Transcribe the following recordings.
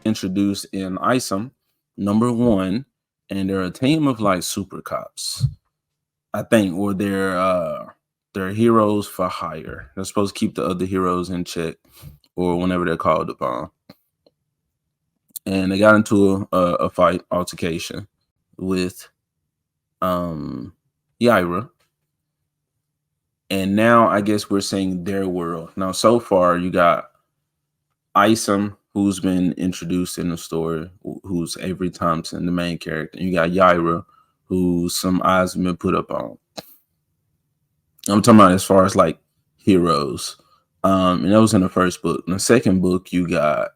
introduced in ISOM #1, and they're a team of like super cops, I think, or they're heroes for hire. They're supposed to keep the other heroes in check, or whenever they're called upon. And they got into a fight altercation with Yaira, and now I guess we're seeing their world. Now, so far, you got Isom, who's been introduced in the story, who's Avery Thompson, the main character. And you got Yaira, who some eyes have been put up on. I'm talking about as far as like heroes. And that was in the first book. In the second book, you got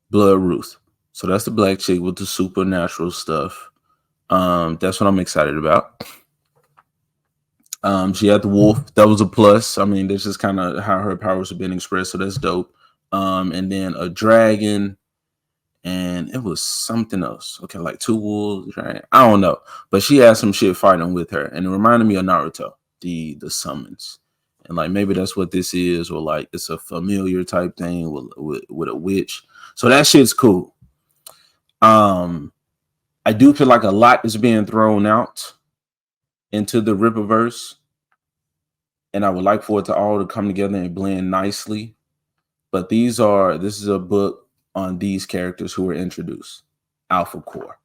Blood Ruth. So that's the black chick with the supernatural stuff. That's what I'm excited about. She had the wolf. That was a plus. I mean, that's just kind of how her powers have been expressed. So that's dope. And then a dragon, and it was something else. Okay, like 2 wolves. Right? I don't know, but she had some shit fighting with her, and it reminded me of Naruto, the summons, and like maybe that's what this is, or like it's a familiar type thing with a witch. So that shit's cool. I do feel like a lot is being thrown out into the Rippaverse, and I would like for it to all to come together and blend nicely. But this is a book on these characters who were introduced, Alphacore.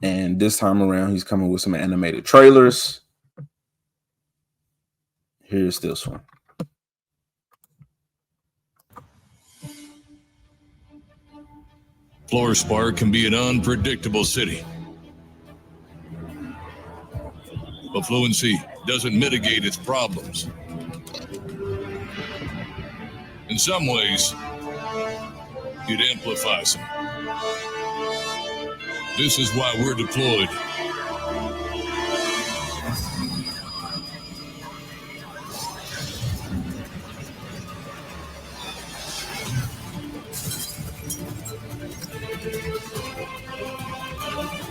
And this time around, he's coming with some animated trailers. Here's this one. Floorspar can be an unpredictable city. But fluency doesn't mitigate its problems. In some ways, it amplifies them. This is why we're deployed.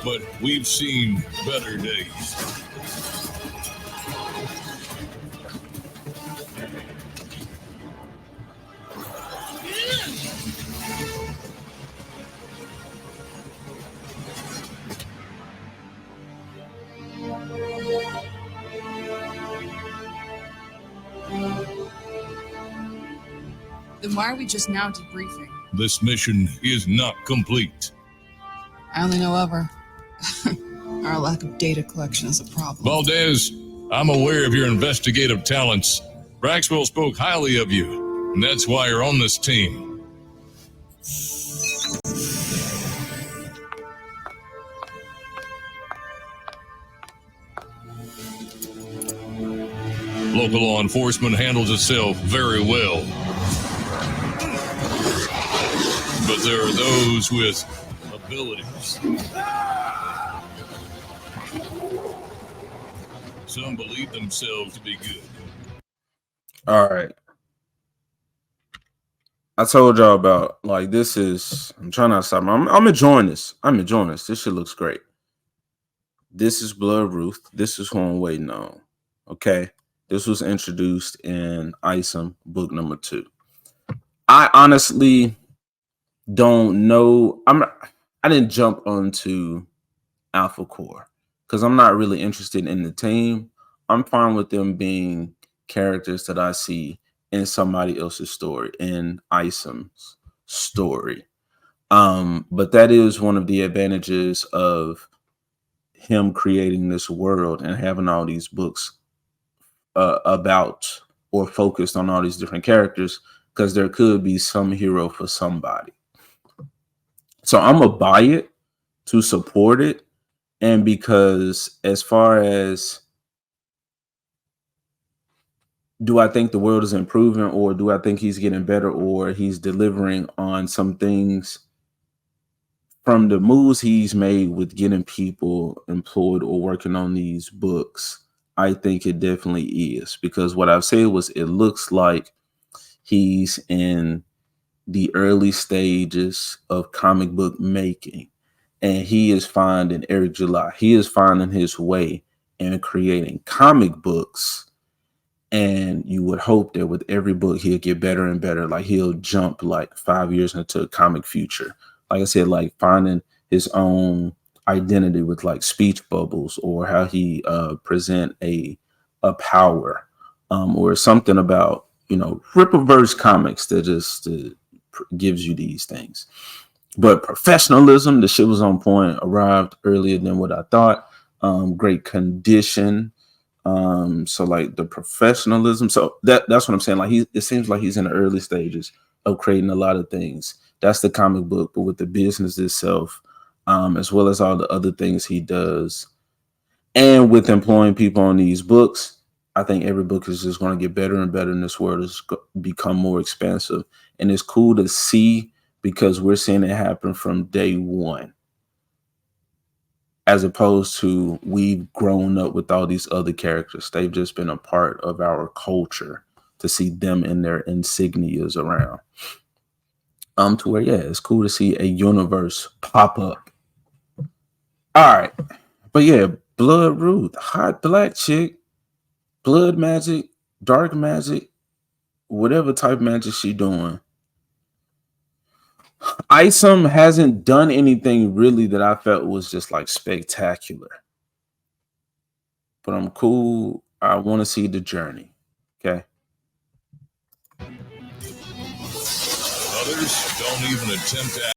But we've seen better days. Then why are we just now debriefing? This mission is not complete. I only know of her. Our lack of data collection is a problem. Valdez, I'm aware of your investigative talents. Braxwell spoke highly of you, and that's why you're on this team. Local law enforcement handles itself very well. But there are those with abilities. Some believe themselves to be good. All right. I told y'all about like this is. I'm trying not to stop. I'm enjoying this. This shit looks great. This is Blood Ruth. This is who I'm waiting on. Okay. This was introduced in ISOM book #2. I honestly don't know. I didn't jump onto Alphacore because I'm not really interested in the team. I'm fine with them being characters that I see in somebody else's story, in ISOM's story. But that is one of the advantages of him creating this world and having all these books about or focused on all these different characters, because there could be some hero for somebody. So I'm gonna buy it to support it, and because as far as do I think the world is improving, or do I think he's getting better, or he's delivering on some things from the moves he's made with getting people employed or working on these books? I think it definitely is, because what I've said was it looks like he's in the early stages of comic book making, and he is finding Eric July. He is finding his way in creating comic books And you would hope that with every book he'll get better and better. Like he'll jump like 5 years into a comic future. Like I said, like finding his own identity with like speech bubbles, or how he present a power, or something about, Rippaverse comics that just gives you these things. But professionalism, the shit was on point. Arrived earlier than what I thought. Great condition. So like the professionalism. So that's what I'm saying. Like it seems like he's in the early stages of creating a lot of things. That's the comic book, but with the business itself, as well as all the other things he does, and with employing people on these books, I think every book is just going to get better and better, and this world has become more expansive. And it's cool to see, because we're seeing it happen from day one, as opposed to we've grown up with all these other characters. They've just been a part of our culture, to see them in their insignias around. To where, yeah, it's cool to see a universe pop up. All right. But yeah, Blood Ruth, hot black chick, blood magic, dark magic, whatever type magic she doing. Isom hasn't done anything really that I felt was just like spectacular. But I'm cool. I want to see the journey. Okay. Others don't even attempt to